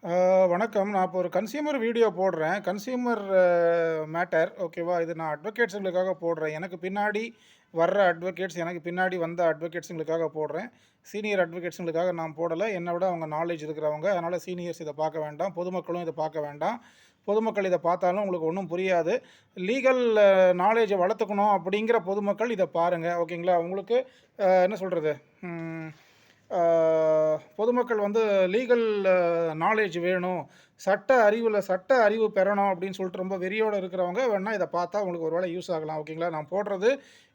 வணக்கம். நான் இப்போ ஒரு கன்சியூமர் வீடியோ போடுறேன். கன்சியூமர் மேட்டர் ஓகேவா? இது நான் அட்வொகேட்ஸுங்களுக்காக போடுறேன். எனக்கு பின்னாடி வர்ற அட்வொகேட்ஸ், எனக்கு பின்னாடி வந்த அட்வொகேட்ஸுங்களுக்காக போடுறேன். சீனியர் அட்வொகேட்ஸுங்களுக்காக நான் போடல. என்ன விட அவங்க நாலேட்ஜ் இருக்கிறவங்க. அதனால சீனியர்ஸ் இத பார்க்க வேண்டாம். பொதுமக்களும் இத பார்க்க வேண்டாம். பொதுமக்கள் இத பார்த்தாலும் உங்களுக்கு ஒண்ணும் புரியாது. லீகல் நாலேட்ஜ வளர்த்துக்கணும் அப்படிங்கிற பொதுமக்கள் இத பாருங்க. ஓகேங்களா? உங்களுக்கு என்ன சொல்றது? ம். ஆ பொதுமக்கள் வந்து லீகல் நாலேட்ஜ் வேணும். சட்ட அறிவு பெறணும் அப்படின்னு சொல்லிட்டு ரொம்ப வெறியோட இருக்கிறவங்க வேணா இத பார்த்தா உங்களுக்கு ஒரு வேளை யூஸ் ஆகலாம். ஓகேங்களா? நான் போடுறது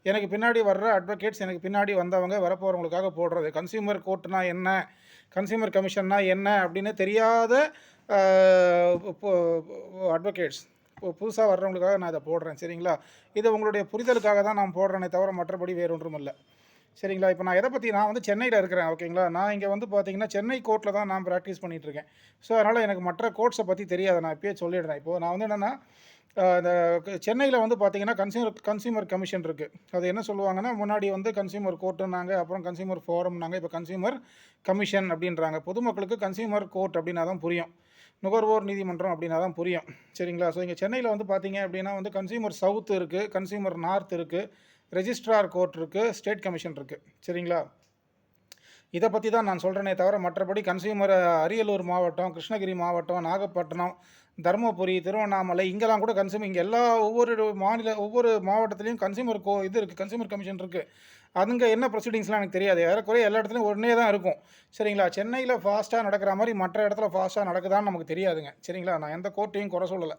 எனக்கு பின்னாடி வர்ற அட்வொகேட்ஸ், எனக்கு பின்னாடி வந்தவங்க, வரப்போறவங்களுக்காக போடுறது. கன்சியூமர் கோர்ட்னா என்ன? கன்சியூமர் கமிஷன்னா என்ன? அப்படின்னு தெரியாத ஆ பொ அட்வொகேட்ஸ் புதுசா வர்றவங்களுக்காக நான் இத போடுறேன். சரிங்களா? இது உங்களுடைய புரிதலுக்காக தான் நான் போடுறேனே தவிர மற்றபடி வேறு ஒன்றும் இல்ல. சரிங்களா? இப்ப நான் வந்து சென்னையில இருக்கிறேன். ஓகேங்களா? நான் இங்க வந்து பார்த்தீங்கன்னா, சென்னை கோர்ட்ல தான் நான் பிராக்டிஸ் பண்ணிட்டு இருக்கேன். ஸோ, அதனால எனக்கு மற்ற கோர்ட்ஸ பத்தி தெரியாது. நான் இப்பயே சொல்லிடுறேன். இப்போ நான் வந்து என்னன்னா, இந்த சென்னையில வந்து பார்த்தீங்கன்னா, கன்சியூமர் கமிஷன் இருக்கு. அது என்ன சொல்லுவாங்கன்னா, முன்னாடி வந்து கன்சியூமர் கோர்ட்டுன்னாங்க. அப்புறம் கன்சியூமர் ஃபோரம்னாங்க. இப்ப கன்சியூமர் கமிஷன் அப்படின்றாங்க. பொதுமக்களுக்கு கன்சியூமர் கோர்ட் அப்படின்னா தான் புரியும். நுகர்வோர் நீதிமன்றம் அப்படின்னா தான் புரியும். சரிங்களா? ஸோ, இங்க சென்னையில வந்து பார்த்தீங்க அப்படின்னா வந்து கன்சியூமர் சவுத் இருக்கு. கன்சியூமர் நார்த் இருக்கு. ரெஜிஸ்ட்ரார் கோர்ட் இருக்கு. ஸ்டேட் கமிஷன் இருக்கு. சரிங்களா? இத பத்தி தான் நான் சொல்றேனே தவிர, மற்றபடி கன்சியூமர் அரியலூர் மாவட்டம், கிருஷ்ணகிரி மாவட்டம், நாகப்பட்டினம், தருமபுரி, திருவண்ணாமலை இங்கலாம் கூட இங்க எல்லா ஒவ்வொரு மாவட்டத்திலயும் கன்சியூமர் இது இருக்கு. கன்சியூமர் கமிஷன் இருக்கு. அங்க என்ன ப்ரொசீடிங்ஸ்லாம் எனக்கு தெரியாது. ஏறக்குறைய எல்லா இடத்துலயும் ஒண்ணே தான் இருக்கும். சரிங்களா? சென்னையில ஃபாஸ்ட்டா நடக்கிற மாரி மற்ற இடத்துல ஃபாஸ்ட்டா நடக்குதான்னு நமக்கு தெரியாதுங்க. சரிங்களா? நான் எந்த கோர்ட்டையும் குறை சொல்லல.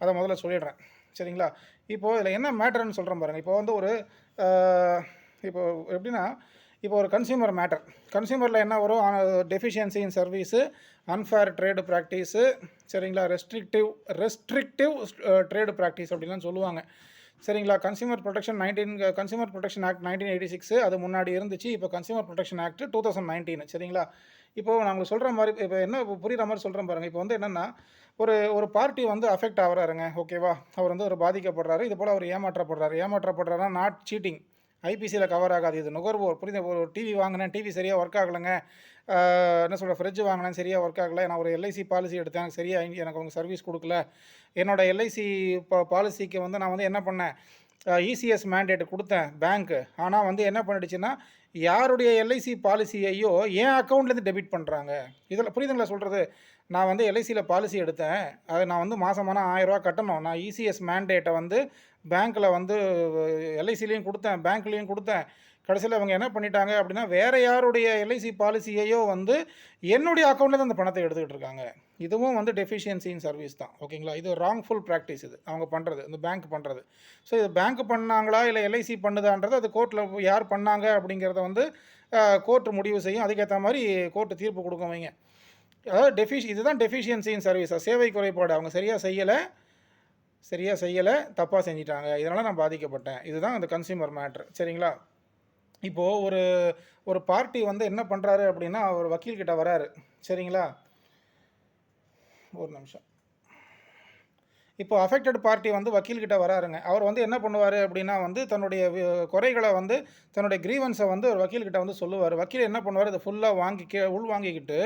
அத முதல்ல சொல்லிடுறேன். சரிங்களா? இப்போ இதில என்ன மேட்டர்ன்னு சொல்றேன் பாருங்க. இப்போ வந்து ஒரு அ இப்போ எப்படின்னா, இப்போ ஒரு கன்சியூமர் மேட்டர். கன்சியூமர்ல என்ன வரும்? டெஃபிஷியன்சி இன் சர்வீஸு, அன்ஃபேர் ட்ரேட் பிராக்டிஸு, சரிங்களா? ரெஸ்ட்ரிக்டிவ் ட்ரேட் பிராக்டிஸ் அப்படிலாம் சொல்லுவாங்க. சரிங்களா? கன்சியூமர் புரொடெக்ஷன் ஆக்ட் 1986 அது முன்னாடி இருந்துச்சு. இப்போ கன்சியூமர் புரொடெக்ஷன் ஆக்ட் 2019 சரிங்களா? இப்போ நான் உங்களுக்கு சொல்ற மாரி இப்ப என்ன புரியிற மாரி சொல்றேன் பாருங்க. இப்போ வந்து என்னன்னா, ஒரு ஒரு பார்ட்டி வந்து அஃபெக்ட் ஆவுறாருங்க. ஓகேவா? அவர் வந்து ஒரு பாதிக்கப்படுறாரு. இதுபோல அவர் ஏமாற்றப்படுறாரு. ஏமாற்றப்படுறாருன்னா நாட் சீட்டிங். ஐபிசில கவர் ஆகாது. இது நுகர்வோர். புரியுதா? ஒரு டிவி வாங்குனேன். டிவி சரியா ஒர்க் ஆகலங்க. ஆ என்ன சொல்றது? ஃப்ரிட்ஜ் வாங்குனேன். சரியா ஒர்க் ஆகல. நான் ஒரு எல்ஐசி பாலிசி எடுத்தேன். சரியா எனக்கு அவங்க சர்வீஸ் குடுக்கல. என்னோட எல்ஐசி பாலிசிக்கு வந்து நான் வந்து என்ன பண்ணேன்? இசிஎஸ் மேண்டேட் குடுத்தேன் பேங்க்கு. ஆனா வந்து என்ன பண்ணிடுச்சுன்னா, யாருடைய எல்ஐசி பாலிசியையோ என் அக்கவுண்ட்லேருந்து டெபிட் பண்றாங்க. இதில புரியுதுங்களா சொல்றது? நான் வந்து எல்ஐசில பாலிசி எடுத்தேன். அத நான் வந்து மாசமானா ரூ. 1000 கட்டணும். நான் இசிஎஸ் மேண்டேட்ட வந்து பேங்க்ல வந்து எல்ஐசிலயும் குடுத்தேன், பேங்க்லயும் குடுத்தேன். கடைசில இவங்க என்ன பண்ணிட்டாங்க அப்டின்னா, வேற யாருடைய எல்ஐசி பாலிசியையோ வந்து என்னுடைய அக்கவுண்ட்லேருந்து அந்த பணத்த எடுத்துக்கிட்டு இருக்காங்க. இதுவும் வந்து டெஃபிஷியன்சி இன் சர்வீஸ் தான். ஓகேங்களா? இது ராங்ஃபுல் பிராக்டிஸ் இது. அவங்க பண்றது. இந்த பேங்க் பண்றது. ஸோ இது பேங்க் பண்ணாங்களா? இல்ல எல்ஐசி பண்ணுதான்றது அது கோர்ட்ல யார் பண்ணாங்க அப்படிங்கிறத வந்து கோர்ட் முடிவு செய்யும். அதுக்கேத்த மாரி கோர்ட் தீர்ப்பு குடுக்கும் வைங்க. அதாவது இதுதான் டெஃபிஷியன்சி இன் சர்வீஸ். சேவை குறைபாடு. அவங்க சரியா செய்யல, தப்பா செஞ்சுட்டாங்க. இதனால நான் பாதிக்கப்பட்டேன். இதுதான் அந்த கன்சியூமர் மேட்டர். சரிங்களா? இப்போ ஒரு ஒரு பார்ட்டி வந்து என்ன பண்றாரு அப்படின்னா, ஒரு வக்கீல் கிட்ட வராரு. சரிங்களா? ஒரு நிமிஷம். இப்போ அஃபெக்டட் பார்ட்டி வந்து வக்கீல் கிட்ட வராருங்க. அவர் வந்து என்ன பண்ணுவாரு அப்படின்னா வந்து, தன்னுடைய குறைகள வந்து தன்னுடைய கிரீவன்ஸ வந்து ஒரு வக்கீல் கிட்ட வந்து சொல்லுவாரு. வக்கீல் என்ன பண்ணுவாரு, இத ஃபுல்லா வாங்கி உள்வாங்கிக்கிட்டு,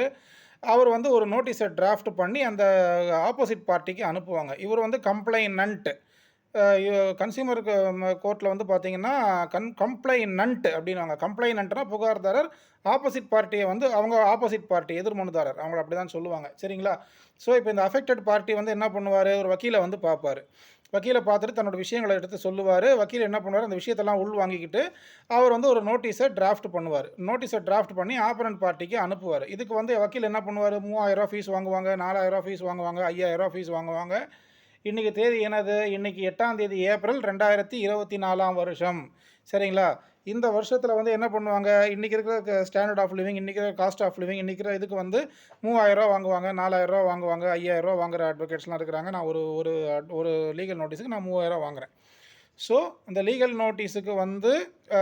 அவர் வந்து ஒரு நோட்டீஸ டிராஃப்ட் பண்ணி அந்த ஆப்போசிட் பார்ட்டிக்கு அனுப்புவாங்க. இவர் வந்து கம்ப்ளைனன்ட். அ யு கன்சியூமர் கோர்ட்ல வந்து பார்த்தீங்கன்னா, கம்ப்ளைனன்ட் அப்படின்னுவாங்க. கம்ப்ளைனன்ட்னா புகார்தாரர். ஆப்போசிட் பார்ட்டிய வந்து அவங்க ஆப்போசிட் பார்ட்டி எதிர்மனுதாரர். அவங்கள அப்படிதான் சொல்லுவாங்க. சரிங்களா? ஸோ, இப்ப இந்த அஃபெக்டட் பார்ட்டி வந்து என்ன பண்ணுவாரு, ஒரு வக்கீல வந்து பார்ப்பாரு. வக்கீல பார்த்துட்டு தன்னோட விஷயங்கள எடுத்து சொல்லுவாரு. வக்கீல் என்ன பண்ணுவாரு, அந்த விஷயத்தெல்லாம் உள்வாங்கிக்கிட்டு, அவர் வந்து ஒரு நோட்டீஸ டிராஃப்ட் பண்ணுவாரு. நோட்டீஸ டிராஃப்ட் பண்ணி ஆப்பனன்ட் பார்ட்டிக்கு அனுப்புவாரு. இதுக்கு வந்து வக்கீல் என்ன பண்ணுவாரு, ரூ. 3000 ஃபீஸ் வாங்குவாங்க, ரூ. 4000 ஃபீஸ் வாங்குவாங்க, ரூ. 5000 ஃபீஸ் வாங்குவாங்க. இன்னைக்கு தேதி என்னது? இன்னைக்கு 8ஆம் தேதி ஏப்ரல் 2024ஆம் வருஷம். சரிங்களா? இந்த வருஷத்துல வந்து என்ன பண்ணுவாங்க, இன்னைக்கு இருக்கிற ஸ்டாண்டர்ட் ஆஃப் லிவிங், இன்னைக்கு இருக்கிற காஸ்ட் ஆஃப் லிவிங், இன்னைக்கு இருக்கிற இதுக்கு வந்து ரூ. 3000 வாங்குவாங்க, ரூ. 4000 வாங்குவாங்க, ரூ. 5000 வாங்குற அட்வொகேட்ஸ்லாம் இருக்கிறாங்க. நான் ஒரு ஒரு ஒரு லீகல் நோட்டீஸுக்கு நான் ரூ. 3000 வாங்குறேன். ஸோ, இந்த லீகல் நோட்டீஸுக்கு வந்து ரூ.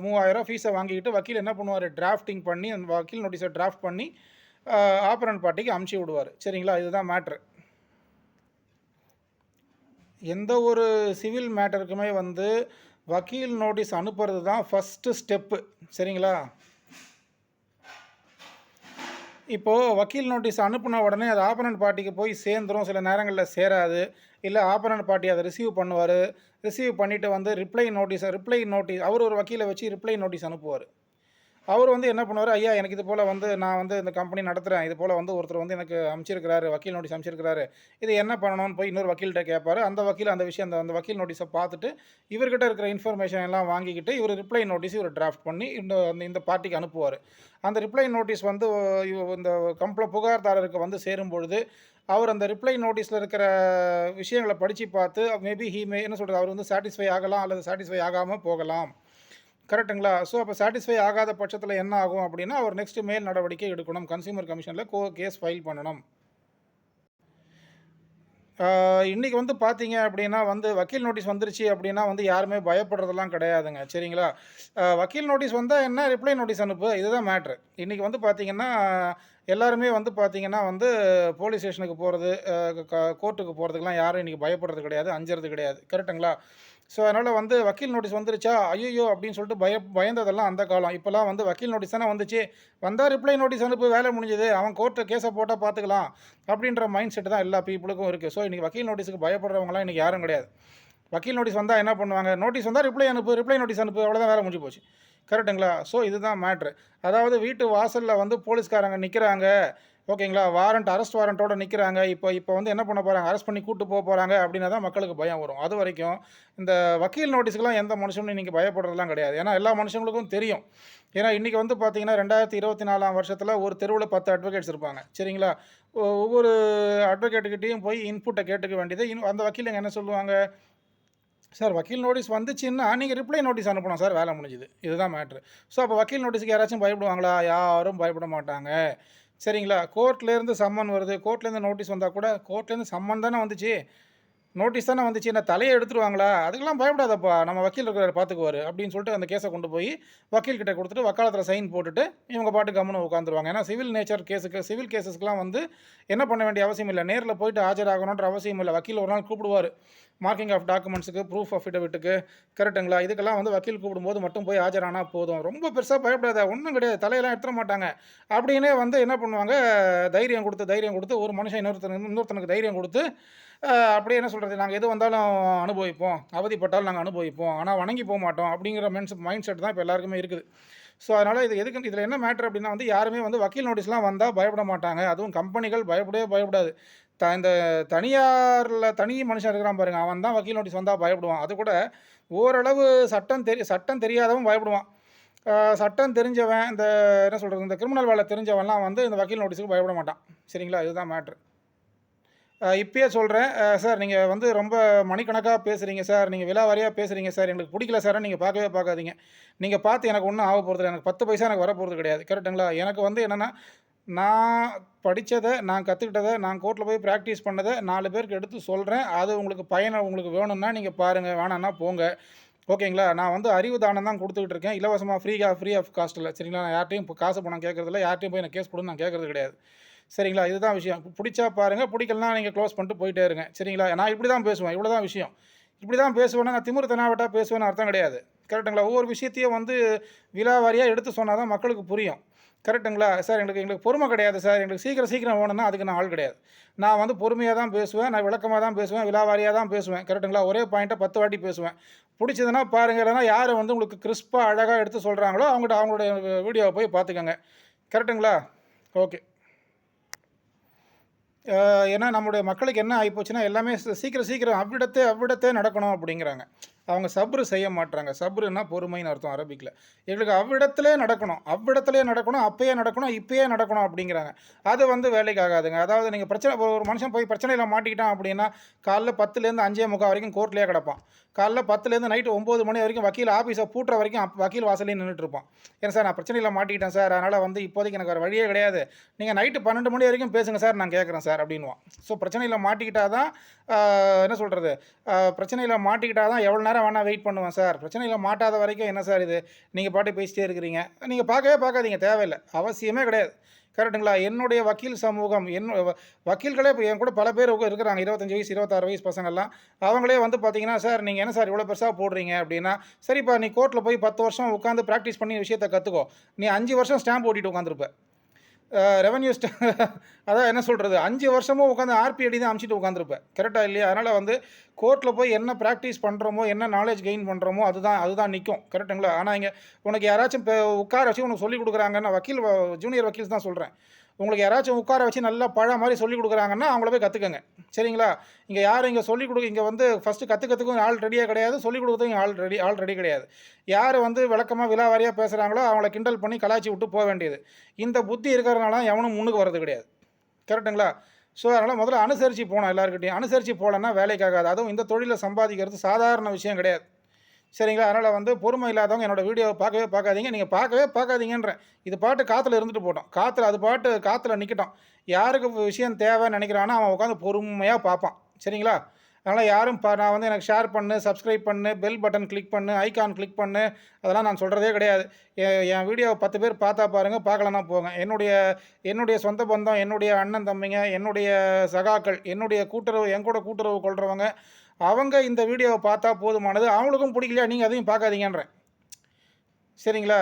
3000 ஃபீஸ வாங்கிக்கிட்டு வக்கீல் என்ன பண்ணுவாரு, டிராஃப்டிங் பண்ணி அந்த வக்கீல் நோட்டீஸ டிராஃப்ட் பண்ணி ஆப்பரண்ட் பார்ட்டிக்கு அனுப்பிச்சு விடுவாரு. சரிங்களா? இதுதான் மேட்டர். எந்த ஒரு சிவில் மேட்டருக்குமே வந்து வக்கீல் நோட்டீஸ் அனுப்புறது தான் ஃபர்ஸ்ட்டு ஸ்டெப்பு. சரிங்களா? இப்போது வக்கீல் நோட்டீஸ் அனுப்புன உடனே அது ஆப்பனன்ட் பார்ட்டிக்கு போய் சேர்ந்துரும். சில நேரங்கள்ல சேராது. இல்ல ஆப்பனன்ட் பார்ட்டி அத ரிசீவ் பண்ணுவாரு. ரிசீவ் பண்ணிட்டு வந்து ரிப்ளை நோட்டீஸ் அவரு ஒரு வக்கீல வச்சு ரிப்ளை நோட்டீஸ் அனுப்புவாரு. அவரு வந்து என்ன பண்ணுவாரு, ஐயா எனக்கு இது போல வந்து நான் வந்து இந்த கம்பெனி நடத்துறேன். இது போல வந்து ஒருத்தர் வந்து எனக்கு அனுப்பிச்சிருக்கிறாரு. வக்கீல் நோட்டீஸ் அனுப்பிச்சிருக்கிறாரு. இது என்ன பண்ணணும்னு போய் இன்னொரு வக்கீல்ட்ட கேட்பாரு. அந்த வக்கீல் அந்த விஷயம் அந்த வக்கீல் நோட்டீஸ பார்த்துட்டு, இவர்கிட்ட இருக்கிற இன்ஃபர்மேஷன் எல்லாம் வாங்கிக்கிட்டு, இவரு ரிப்ளை நோட்டீஸ் இவரு டிராஃப்ட் பண்ணி இந்த பார்ட்டிக்கு அனுப்புவாரு. அந்த ரிப்ளை நோட்டீஸ் வந்து இந்த புகார்தாரருக்கு வந்து சேரும்பொழுது, அவர் அந்த ரிப்ளை நோட்டீஸ்ல இருக்கிற விஷயங்கள படிச்சு பார்த்து மேபி என்ன சொல்றது, அவர் வந்து சாட்டிஸ்ஃபை ஆகலாம் அல்லது சாட்டிஸ்ஃபை ஆகாம போகலாம். கரெக்ட்டுங்களா? ஸோ அப்ப சாட்டிஸ்ஃபை ஆகாத பட்சத்தில என்ன ஆகும் அப்டின்னா, அவர் நெக்ஸ்ட் மேல் நடவடிக்கை எடுக்கணும். கன்சியூமர் கமிஷன்ல கேஸ் ஃபைல் பண்ணணும். இன்னைக்கு வந்து பார்த்தீங்க அப்டின்னா வந்து வக்கீல் நோட்டீஸ் வந்துருச்சு அப்டின்னா வந்து யாருமே பயப்படுறதெல்லாம் கிடையாதுங்க. சரிங்களா? வக்கீல் நோட்டீஸ் வந்தா என்ன ரிப்ளை நோட்டீஸ் அனுப்பு. இதுதான் மேட்ரு. இன்னைக்கு வந்து பார்த்தீங்கன்னா, எல்லாருமே வந்து பார்த்தீங்கன்னா வந்து போலீஸ் ஸ்டேஷனுக்கு போறது, கோர்ட்டுக்கு போறதுக்குலாம் யாரும் இன்னைக்கு பயப்படுறது கிடையாது, அஞ்சறது கிடையாது. கரெக்ட்டுங்களா? ஸோ அதனால வந்து வக்கீல் நோட்டீஸ் வந்துருச்சா, ஐய்யய்யோ! அப்டின்னு சொல்லிட்டு பயந்ததெல்லாம் அந்த காலம். இப்பலாம் வந்து வக்கீல் நோட்டீஸ் தானே வந்துச்சு. வந்தா ரிப்ளை நோட்டீஸ் அனுப்பு வேலை முடிஞ்சுது. அவன் கோர்ட்ல கேஸ போட்டா பார்த்துக்கலாம். அப்டின்ற மைண்ட் செட் தான் எல்லா பீப்புளுக்கும் இருக்கு. ஸோ இன்னைக்கு வக்கீல் நோட்டீஸ்க்கு பயப்படுறவங்கலாம் இன்னைக்கு யாரும் கிடையாது. வக்கீல் நோட்டீஸ் வந்தா என்ன பண்ணுவாங்க? நோட்டீஸ் வந்தா ரிப்ளை நோட்டீஸ் அனுப்பு. அவ்வளோதான் வேலை முடிஞ்சு போச்சு. கரெக்ட்டுங்களா? ஸோ இதுதான் மேட்ரு. அதாவது வீட்டு வாசல்ல வந்து போலீஸ்காரங்க நிக்கிறாங்க. ஓகேங்களா? அரெஸ்ட் வாரண்டோட நிக்கிறாங்க. இப்போ வந்து என்ன பண்ண போறாங்க? அரெஸ்ட் பண்ணி கூட்டு போறாங்க அப்டின்னா தான் மக்களுக்கு பயம் வரும். அதுவரைக்கும் இந்த வக்கீல் நோட்டீஸ்க்குலாம் எந்த மனுஷனும் இன்னைக்கு பயப்படுறதெல்லாம் கிடையாது. ஏன்னா எல்லா மனுஷங்களுக்கும் தெரியும். ஏன்னா இன்னைக்கு வந்து பார்த்தீங்கன்னா 2024ஆம் வருஷத்துல ஒரு தெருவுல 10 அட்வொகேட்ஸ் இருப்பாங்க. சரிங்களா? ஒவ்வொரு அட்வொகேட்டுக்கிட்டயும் போய் இன்புட்ட கேட்டுக்க வேண்டியது. அந்த வக்கீலுங்க என்ன சொல்லுவாங்க? சார் வக்கீல் நோட்டீஸ் வந்துச்சுன்னா, நீங்க ரிப்ளை நோட்டீஸ் அனுப்பணும் சார் வேலை முடிஞ்சுது. இதுதான் மேட்ரு. ஸோ அப்போ வக்கீல் நோட்டீஸ்க்கு யாராச்சும் பயப்படுவாங்களா? யாரும் பயப்பட மாட்டாங்க. சரிங்களா? கோர்ட்லேருந்து சம்மன் வருது. கோர்ட்லேருந்து நோட்டீஸ் வந்தா கூட, கோர்ட்லேருந்து சம்மன் தானே வந்துச்சு. நோட்டீஸ் தானே வந்துச்சு. என்ன தலைய எடுத்துருவாங்களா? அதுக்கெல்லாம் பயப்படாதப்பா. நம்ம வக்கீல் இருக்கிறாரு பார்த்துக்குவாரு. அப்படின்னு சொல்லிட்டு அந்த கேஸ கொண்டு போய் வக்கீல் கிட்ட குடுத்துட்டு, வக்காலத்துல சைன் போட்டுட்டு, இவங்க பாட்டுக்கு கம்முனு உட்காந்துருவாங்க. ஏன்னா சிவில் கேஸஸ்க்குலாம் வந்து என்ன பண்ண வேண்டிய அவசியம் இல்ல. நேர்ல போயிட்டு ஆஜராகணுன்ற அவசியம் இல்ல. வக்கீல் ஒரு நாள் கூப்பிடுவாரு. மார்க்கிங் ஆஃப் டாக்குமெண்ட்ஸுக்கு, ப்ரூஃப் அஃபிடவிட்டுக்கு கரெக்ட்டுங்களா? இதுக்கெல்லாம் வந்து வக்கீல் கூப்பிடும்போது மட்டும் போய் ஆஜரானா போதும். ரொம்ப பெருசா பயப்படாத. ஒண்ணும் கிடையாது. தலையெல்லாம் எடுத்துற மாட்டாங்க. அப்படின்னே வந்து என்ன பண்ணுவாங்க, தைரியம் குடுத்து ஒரு மனுஷன் இன்னொருத்தனுக்கு தைரியம் குடுத்து, அப்படியே என்ன சொல்றது, நாங்க எது வந்தாலும் அனுபவிப்போம். அவதிப்பட்டாலும் நாங்க அனுபவிப்போம். ஆனா வணங்கி போமாட்டோம். அப்படிங்கிற மைண்ட் செட் தான் இப்ப எல்லாருக்குமே இருக்குது. ஸோ அதனால இதில என்ன மேட்டர் அப்படின்னா வந்து யாருமே வந்து வக்கீல் நோட்டீஸ்லாம் வந்தா பயப்பட மாட்டாங்க. அதுவும் கம்பெனிகள் பயப்படவே பயப்படாது. இந்த தனி மனுஷன் இருக்கிறான் பாருங்க, அவன் தான் வக்கீல் நோட்டீஸ் வந்தா பயப்படுவான். அதுகூட ஓரளவு சட்டம் தெரியாதவன் பயப்படுவான். அ சட்டம் தெரிஞ்சவன், என்ன சொல்றது, இந்த கிரிமினல் வேல தெரிஞ்சவன்லாம் வந்து இந்த வக்கீல் நோட்டீஸ்க்கு பயப்பட மாட்டான். சரிங்களா? இதுதான் மேட்டர். இப்பயே சொல்றேன். சார் நீங்க வந்து ரொம்ப மணிக்கணக்கா பேசுறீங்க சார். நீங்க விலாவாரியா பேசுறீங்க சார். எங்களுக்கு புடிக்கல சார்ன்னு நீங்க பார்க்கவே பார்க்காதீங்க. நீங்க பார்த்து எனக்கு ஒண்ணும் ஆக போறதில்ல. எனக்கு 10 பைசா எனக்கு வரப்போறது கிடையாது. கரெக்ட்டுங்களா? எனக்கு வந்து என்னன்னா, நான் படிச்சத, நான் கத்துக்கிட்டத, நான் கோர்ட்ல போய் பிராக்டிஸ் பண்ணத 4 பேருக்கு எடுத்து சொல்றேன். அது உங்களுக்கு வேணும்னா நீங்க பாருங்க. வேணான்னா போங்க. ஓகேங்களா? நான் வந்து அறிவு தானம் தான் குடுத்துக்கிட்டு இருக்கேன். இலவசமா ஃப்ரீ ஆஃப் காஸ்ட்ல. சரிங்களா? நான் யார்ட்டயும் காசு பணம் கேட்கறதில்ல. யார்ட்டயும் போய் எனக்கு கேஸ் குடுன்னு நான் கேட்கறது கிடையாது. சரிங்களா? இதுதான் விஷயம். புடிச்சா பாருங்க, புடிக்கலனா நீங்க க்ளோஸ் பண்ணிட்டு போயிட்டே இருங்க. சரிங்களா? நான் இப்படி தான் பேசுவேன். இவ்வளோதான் விஷயம். இப்படி தான் பேசுவேன்னா, நான் திமிரு தெனாவட்டா பேசுவேன்னு அர்த்தம் கிடையாது. கரெக்ட்டுங்களா? ஒவ்வொரு விஷயத்தையும் வந்து விலாவாரியா எடுத்து சொன்னா தான் மக்களுக்கு புரியும். கரெக்ட்டுங்களா? சார் எங்களுக்கு பொறுமை கிடையாது சார். எங்களுக்கு சீக்கிரம் வேணும்னா அதுக்கு நான் ஆள் கிடையாது. நான் வந்து பொறுமையா தான் பேசுவேன். நான் விளக்கமா தான் பேசுவேன். விலாவாரியா தான் பேசுவேன். கரெக்ட்டுங்களா? ஒரே பாயிண்ட்ட 10 வாட்டி பேசுவேன். புடிச்சதுன்னா பாருங்க. இல்லன்னா யாரு வந்து உங்களுக்கு கிறிஸ்பா அழகா எடுத்து சொல்றாங்களோ, அவங்களுடைய வீடியோவ போய் பார்த்துக்கங்க. கரெக்ட்டுங்களா? ஓகே. ஏன்னா நம்முடைய மக்களுக்கு என்ன ஆயிப்போச்சுன்னா, எல்லாமே சீக்கிரம் அவ்விடத்தே நடக்கணும் அப்படிங்கிறாங்க. அவங்க சப்ரு செய்ய மாட்றாங்க. சப்ருன்னா பொறுமைன்னு அர்த்தம் அரபிக்ல. எங்களுக்கு அவ்விடத்திலே நடக்கணும், அப்பயே நடக்கணும், இப்பயே நடக்கணும் அப்படிங்கிறாங்க. அது வந்து வேலைக்கு ஆகாதுங்க. அதாவது நீங்க ஒரு மனுஷன் போய் பிரச்சனையில மாட்டிக்கிட்டான் அப்படின்னா, காலைல 10லேருந்து 5:45 வரைக்கும் கோர்ட்லயே கிடப்பான். காலைல 10லேருந்து நைட் 9 மணி வரைக்கும் வக்கீல் ஆஃபீஸ பூட்டுற வரைக்கும் வக்கீல் வாசல்லயே நின்னுட்டு இருப்பான். "ஏன் சார் நான் பிரச்சனையில மாட்டிக்கிட்டேன் சார். அதனால வந்து இப்போதைக்கு எனக்கு வேற வழியே கிடையாது. நீங்க நைட்டு 12 மணி வரைக்கும் பேசுங்க சார். நான் கேட்குறேன் சார்" அப்படின்னுவான். ஸோ பிரச்சனையில மாட்டிக்கிட்டா தான் என்ன சொல்றது? பிரச்சனையில மாட்டிக்கிட்டா தான் எவ்வளோ நேரம் வேணா வெயிட் பண்ணுவேன் சார். பிரச்சனையில மாட்டாத வரைக்கும் என்ன சார் இது? நீங்க பாட்டுக்கு பேசிட்டே இருக்கிறீங்க. நீங்க பார்க்கவே பார்க்காதீங்க. தேவையில்ல. அவசியமே கிடையாது. கரெக்ட்டுங்களா? என்னுடைய வக்கீல் சமூகம், வக்கீல்களே இப்போ என் கூட பல பேர் இருக்கிறாங்க. 25 வயசு, 26 வயசு பசங்கள்லாம். அவங்களே வந்து பார்த்தீங்கன்னா, "சார் நீங்க என்ன சார் இவ்வளோ பெருசா போடுறீங்க?" அப்படின்னா, "சரிப்பா நீ கோர்ட்ல போய் 10 வருஷம் உட்காந்து பிராக்டிஸ் பண்ணி விஷயத்த கத்துக்கோ. நீ 5 வருஷம் ஸ்டாம்ப் ஓட்டிட்டு உட்காந்துருப்ப. ரெவென்யூ அதான் என்ன சொல்கிறது, 5 வருஷமும் உட்காந்து ஆர்பிஐடி தான் அமுச்சிட்டு உட்காந்துருப்பேன். கரெக்டாக இல்லையா? அதனால் வந்து கோர்ட்டில் போய் என்ன ப்ராக்டிஸ் பண்ணுறோமோ, என்ன நாலேஜ் கெயின் பண்ணுறோமோ அதுதான் நிற்கும். கரெக்டுங்களா? ஆனால் இங்கே உனக்கு யாராச்சும் இப்போ உட்கார வச்சு உனக்கு சொல்லிக் கொடுக்குறாங்கன்னா, ஜூனியர் வக்கீல்ஸ் தான் சொல்கிறேன். உங்களுக்கு யாராச்சும் உட்கார வச்சு நல்லா மாதிரி சொல்லிக் கொடுக்குறாங்கன்னா அவங்கள போய் கற்றுக்கங்க. சரிங்களா? இங்கே யாரும் இங்கே சொல்லிக் இங்கே வந்து ஃபஸ்ட்டு கற்றுக்கிறதுக்கும் ஆள் ரெடியாக கிடையாது, சொல்லிக் கொடுக்குறதுக்கும் ஆள் ரெடி கிடையாது. யார் வந்து விளக்கமாக விலாவாரியாக பேசுகிறாங்களோ அவங்கள கிண்டல் பண்ணி கலாய்ச்சி விட்டு போக வேண்டியது. இந்த புத்தி இருக்கிறதுனால எவனும் முன்னுக்கு வர்றது கிடையாது. கரெக்டுங்களா? ஸோ அதனால் முதல்ல அனுசரித்து போனோம் எல்லாருக்கிட்டையும். அனுசரித்து போகலன்னா வேலைக்காகாது. அதுவும் இந்த தொழிலில் சம்பாதிக்கிறது சாதாரண விஷயம் கிடையாது. சரிங்களா? அதனால் வந்து பொறுமை இல்லாதவங்க என்னோடய வீடியோவை பார்க்காதீங்க. நீங்கள் பார்க்காதீங்கன்றேன். இது பாட்டு காற்றுல இருந்துட்டு போட்டோம். அது பாட்டு காற்றுல நிற்கட்டும். யாருக்கு விஷயம் தேவைன்னு நினைக்கிறானோ அவன் உட்காந்து பொறுமையாக பார்ப்பான். சரிங்களா? அதனால் யாரும் நான் வந்து எனக்கு ஷேர் பண்ணு, சப்ஸ்கிரைப் பண்ணு, பெல் பட்டன் கிளிக் பண்ணு, ஐகான் கிளிக் பண்ணு, அதெல்லாம் நான் சொல்கிறதே கிடையாது. என் வீடியோவை 10 பேர் பார்த்தா பாருங்கள், பார்க்கலன்னா போங்க. என்னுடைய சொந்த பந்தம், என்னுடைய அண்ணன் தம்பிங்க, என்னுடைய சகாக்கள், என் கூட கூட்டுறவு கொள்கிறவங்க, அவங்க இந்த வீடியோவை பார்த்தா போதுமானது. அவங்களுக்கும் பிடிக்கலையா நீங்கள் அதையும் பார்க்காதீங்கன்றேன். சரிங்களா?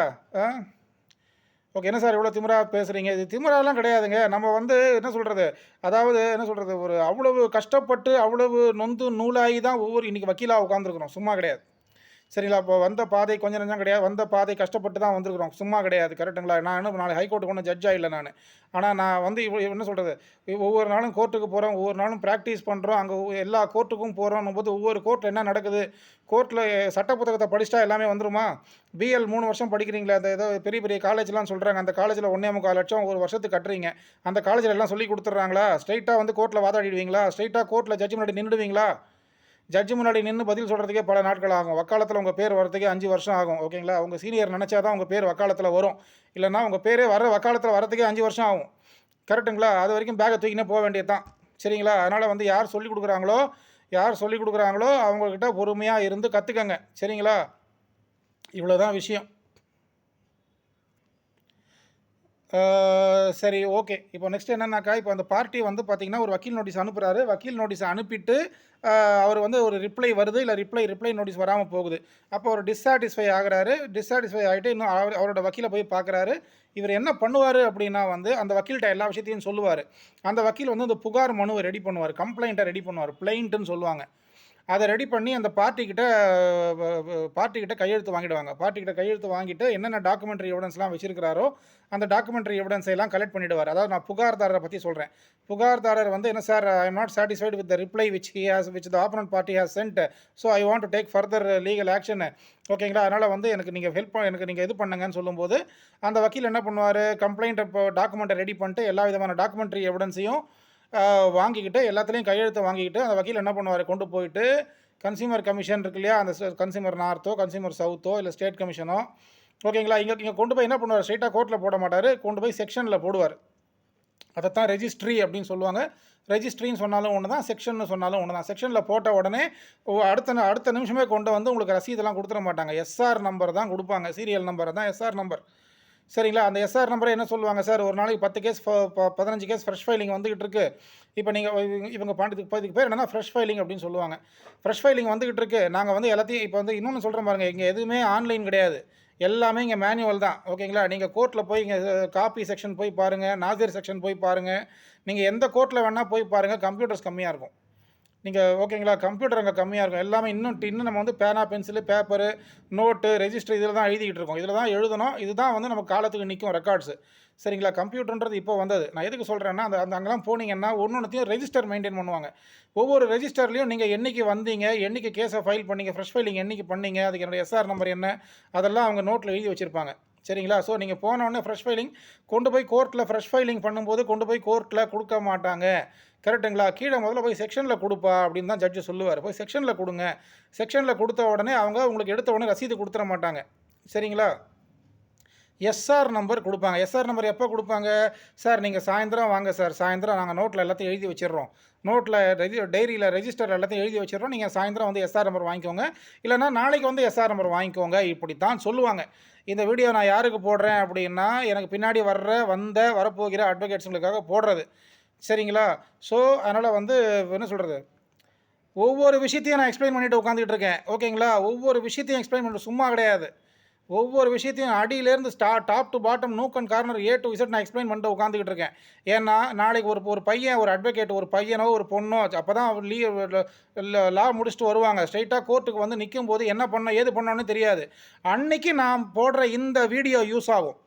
ஓகே. என்ன சார் இவ்வளோ திமிரா பேசுகிறீங்க? இது திமிராலாம் கிடையாதுங்க. நம்ம வந்து என்ன சொல்கிறது, அதாவது என்ன சொல்கிறது, ஒரு அவ்வளவு கஷ்டப்பட்டு அவ்வளவு நொந்து நூலாகி தான் இன்றைக்கி வக்கீலாக உட்காந்துருக்குறோம். சும்மா கிடையாது. சரிங்களா? இப்போ வந்த பாதை கொஞ்சம் நஞ்சம் கிடையாது. வந்த பாதை கஷ்டப்பட்டு தான் வந்திருக்கிறோம். சும்மா கிடையாது. கரெக்டுங்களா? நான் இன்னும் நாளைக்கு ஹைகோர்ட்டுக்கு ஒன்றும் ஜட்ஜாக இல்லை நான். ஆனால் நான் வந்து என்ன சொல்கிறது, ஒவ்வொரு நாளும் கோர்ட்டுக்கு போகிறோம், ஒவ்வொரு நாளும் ப்ராக்டிஸ் பண்ணுறோம். அங்கே எல்லா கோர்ட்டுக்கும் போகிறோம் போது ஒவ்வொரு கோர்ட்டில் என்ன நடக்குது, கோர்ட்டில் சட்ட புத்தகத்தை படிச்சுட்டா எல்லாமே வந்துருமா? பிஎல் 3 வருஷம் படிக்கிறீங்களா? அந்த ஏதோ பெரிய பெரிய காலேஜ்லாம் சொல்கிறாங்க, அந்த காலேஜில் 1.25 லட்சம் ஒரு வருஷத்துக்கு கட்டுறீங்க. அந்த காலேஜில் எல்லாம் சொல்லி கொடுத்துட்றாங்களா? ஸ்ட்ரைட்டாக வந்து கோர்ட்டில் வாதாடிடுவீங்களா? ஸ்ட்ரைட்டாக கோர்ட்டில் ஜட்ஜ் முன்னாடி நின்றுடுவீங்களா? ஜட்ஜு முன்னாடி நின்று பதில் சொல்கிறதுக்கே பல நாட்கள் ஆகும். வக்காலத்தில் உங்கள் பேர் வரதுக்கே 5 வருஷம் ஆகும். ஓகேங்களா? உங்கள் சீனியர் நினச்சா தான் உங்கள் பேர் வக்காலத்தில் வரும். இல்லைனா உங்கள் பேரே வக்காலத்தில் வரதுக்கே 5 வருஷம் ஆகும். கரெக்டுங்களா? அது வரைக்கும் பேக்கை தூக்கினே போக வேண்டியது தான். சரிங்களா? அதனால் வந்து யார் சொல்லிக் கொடுக்குறாங்களோ அவங்கக்கிட்ட பொறுமையாக இருந்து கற்றுக்கங்க. சரிங்களா? இவ்வளோதான் விஷயம். சரி, ஓகே. இப்போ நெக்ஸ்ட் என்னன்னாக்கா, இப்போ அந்த பார்ட்டி வந்து பார்த்தீங்கன்னா ஒரு வக்கீல் நோட்டீஸ் அனுப்புகிறாரு. வக்கீல் நோட்டீஸ் அனுப்பிட்டு அவர் வந்து ஒரு ரிப்ளை வருது, இல்லை ரிப்ளை நோட்டீஸ் வராமல் போகுது. அப்போ அவர் டிஸாட்டிஸ்ஃபை ஆகிறாரு. டிஸாட்டிஸ்ஃபை ஆகிட்டு இன்னும் அவரோட வக்கீலை போய் பார்க்குறாரு. இவர் என்ன பண்ணுவார் அப்படின்னா வந்து அந்த வக்கீல்கிட்ட எல்லா விஷயத்தையும் சொல்லுவார். அந்த வக்கீல் வந்து அந்த புகார் மனுவை ரெடி பண்ணுவார், கம்ப்ளைண்ட்டை ரெடி பண்ணுவார், பிளைண்ட்டுன்னு சொல்லுவாங்க. அதை ரெடி பண்ணி அந்த பார்ட்டிக்கிட்ட கையெழுத்து வாங்கிடுவாங்க. பார்ட்டிக்கிட்ட கையெழுத்து வாங்கிட்டு என்னென்ன டாக்குமெண்ட்ரி எவிடன்ஸ்லாம் வச்சிருக்கிறாரோ அந்த டாக்குமெண்ட்ரி எவிடன்ஸ் எல்லாம் கலெக்ட் பண்ணிவிடுவார். அதாவது நான் புகார்தாரரை பற்றி சொல்கிறேன். புகார்தாரர் வந்து என்ன sir, I am not satisfied with the reply which the opponent party has sent, so I want to take further legal action. ஓகேங்களா? அதனால் வந்து எனக்கு நீங்கள் இது பண்ணுங்கன்னு சொல்லும்போது அந்த வக்கீல் என்ன பண்ணுவார், கம்ப்ளைண்ட் டாக்குமெண்ட்டை ரெடி பண்ணிட்டு எல்லா விதமான டாக்குமெண்ட்ரி எவிடன்ஸையும் வாங்கிக்கிட்டு எல்லாத்துலேயும் கையெழுத்து வாங்கிக்கிட்டு அந்த வக்கீல் என்ன பண்ணுவார், கொண்டு போயிட்டு கன்சியூமர் கமிஷன் இருக்கு இல்லையா, அந்த கன்சியூமர் நார்த்தோ கன்சியூமர் சவுத்தோ இல்லை ஸ்டேட் கமிஷனோ, ஓகேங்களா, இங்கே கொண்டு போய் என்ன பண்ணுவார், ஸ்ட்ரைட்டாக கோர்ட்டில் போட மாட்டார், கொண்டு போய் செக்ஷனில் போடுவார். அதைத்தான் ரெஜிஸ்ட்ரி அப்படின்னு சொல்லுவாங்க. ரெஜிஸ்ட்ரின்னு சொன்னாலும் ஒன்று தான், செக்ஷன் சொன்னாலும் ஒன்று தான். செக்ஷனில் போட்ட உடனே அடுத்த நிமிஷமே கொண்டு வந்து உங்களுக்கு ரசீதெல்லாம் கொடுத்துட மாட்டாங்க. எஸ்ஆர் நம்பர் தான் கொடுப்பாங்க, சீரியல் நம்பர் தான் எஸ்ஆர் நம்பர். சரிங்களா? அந்த எஸ்ஆர் நம்பரை என்ன சொல்லுவாங்க, சார் ஒரு நாளைக்கு 10 கேஸ் 15 கேஸ் ஃப்ரெஷ் ஃபைலிங் வந்துகிட்டு இருக்குது. இப்போ நீங்கள் இவங்க இதுக்கு பேர் என்னன்னா ஃப்ரெஷ் ஃபைலிங் அப்படின்னு சொல்லுவாங்க. ஃப்ரெஷ் ஃபைலிங் வந்துகிட்டு இருக்குது. நாங்கள் வந்து எல்லாத்தையும் இப்போ வந்து இன்னொன்று சொல்கிறேன் பாருங்கள், இங்கே எதுவுமே ஆன்லைன் கிடையாது, எல்லாமே இங்கே மேனுவல் தான். ஓகேங்களா? நீங்கள் கோர்ட்டில் போய் இங்கே காப்பி செக்ஷன் போய் பாருங்கள், நாசிர் செக்ஷன் போய் பாருங்கள், நீங்கள் எந்த கோர்ட்டில் வேணால் போய் பாருங்கள், கம்ப்யூட்டர்ஸ் கம்மியாக இருக்கும். நீங்கள் ஓகேங்களா, கம்ப்யூட்டர் அங்கே கம்மியாக இருக்கும். எல்லாமே இன்னும் நம்ம வந்து பேனா பென்சிலு பேப்பரு நோட்டு ரெஜிஸ்டர் இதில் தான் எழுதிக்கிட்டு இருக்கோம், இதில் தான் எழுதணும். இதுதான் வந்து நம்ம காலத்துக்கு நிற்கும் ரெக்கார்ட்ஸு. சரிங்களா? கம்ப்யூட்டர்ன்றது இப்போ வந்தது. நான் எதுக்கு சொல்கிறேன்னா, அந்த அங்கெல்லாம் போனீங்கன்னா ஒன்றுத்தையும் ரெஜிஸ்டர் மெயின்டைன் பண்ணுவாங்க. ஒவ்வொரு ரெஜிஸ்டர்லையும் நீங்கள் என்றைக்கு வந்தீங்க, என்றைக்கு கேஸை ஃபைல் பண்ணீங்க, ஃப்ரெஷ் ஃபைலிங் என்றைக்கு பண்ணீங்க, அதுக்கு என்னோடய எஸ்ஆர் நம்பர் என்ன, அதெல்லாம் அவங்க நோட்டில் எழுதி வச்சுருப்பாங்க. சரிங்களா? ஸோ நீங்கள் போனோடனே ஃப்ரெஷ் ஃபைலிங் கொண்டு போய் கோர்ட்டில் ஃப்ரெஷ் ஃபைலிங் பண்ணும்போது கொண்டு போய் கோர்ட்டில் கொடுக்க மாட்டாங்க. கரெக்டுங்களா? கீழே முதல்ல போய் செக்ஷனில் கொடுப்பா அப்படின்னு தான் ஜட்ஜு சொல்லுவார். போய் செக்ஷனில் கொடுங்க. செக்ஷனில் கொடுத்த உடனே அவங்க உங்களுக்கு எடுத்த உடனே ரசீது கொடுத்துட மாட்டாங்க. சரிங்களா? எஸ்ஆர் நம்பர் கொடுப்பாங்க. எஸ்ஆர் நம்பர் எப்போ கொடுப்பாங்க, சார் நீங்கள் சாயந்தரம் வாங்க சார், சாயந்தரம் நாங்கள் நோட்டில் எல்லாத்தையும் எழுதி வச்சிடுறோம், நோட்டில் டைரியில் ரெஜிஸ்டர் எல்லாத்தையும் எழுதி வச்சிடுறோம், நீங்கள் சாயந்தரம் வந்து எஸ்ஆர் நம்பர் வாங்கிக்கோங்க, இல்லைனா நாளைக்கு வந்து எஸ்ஆர் நம்பர் வாங்கிக்கோங்க, இப்படி தான் சொல்லுவாங்க. இந்த வீடியோ நான் யாருக்கு போடுறேன் அப்படின்னா, எனக்கு பின்னாடி வரப்போகிற அட்வொகேட்ஸுங்களுக்காக போடுறது. சரிங்களா? ஸோ அதனால் வந்து என்ன சொல்கிறது, ஒவ்வொரு விஷயத்தையும் நான் எக்ஸ்பிளைன் பண்ணிவிட்டு உட்காந்துக்கிட்டு இருக்கேன். ஓகேங்களா? ஒவ்வொரு விஷயத்தையும் எக்ஸ்பிளைன் பண்ணிட்டு சும்மா கிடையாது. ஒவ்வொரு விஷயத்தையும் அடியிலேருந்து top to bottom nook and corner A to Z நான் எக்ஸ்பிளைன் பண்ணிட்டு உட்காந்துக்கிட்டு இருக்கேன். ஏன்னா நாளைக்கு ஒரு பையன் ஒரு அட்வொகேட் ஒரு பையனோ ஒரு பொண்ணோ அப்போ தான் லா முடிச்சுட்டு வருவாங்க. ஸ்ட்ரைட்டாக கோர்ட்டுக்கு வந்து நிற்கும்போது என்ன பண்ணோம் ஏது பண்ணோன்னு தெரியாது. அன்னைக்கு நான் போடுற இந்த வீடியோ யூஸ் ஆகும்.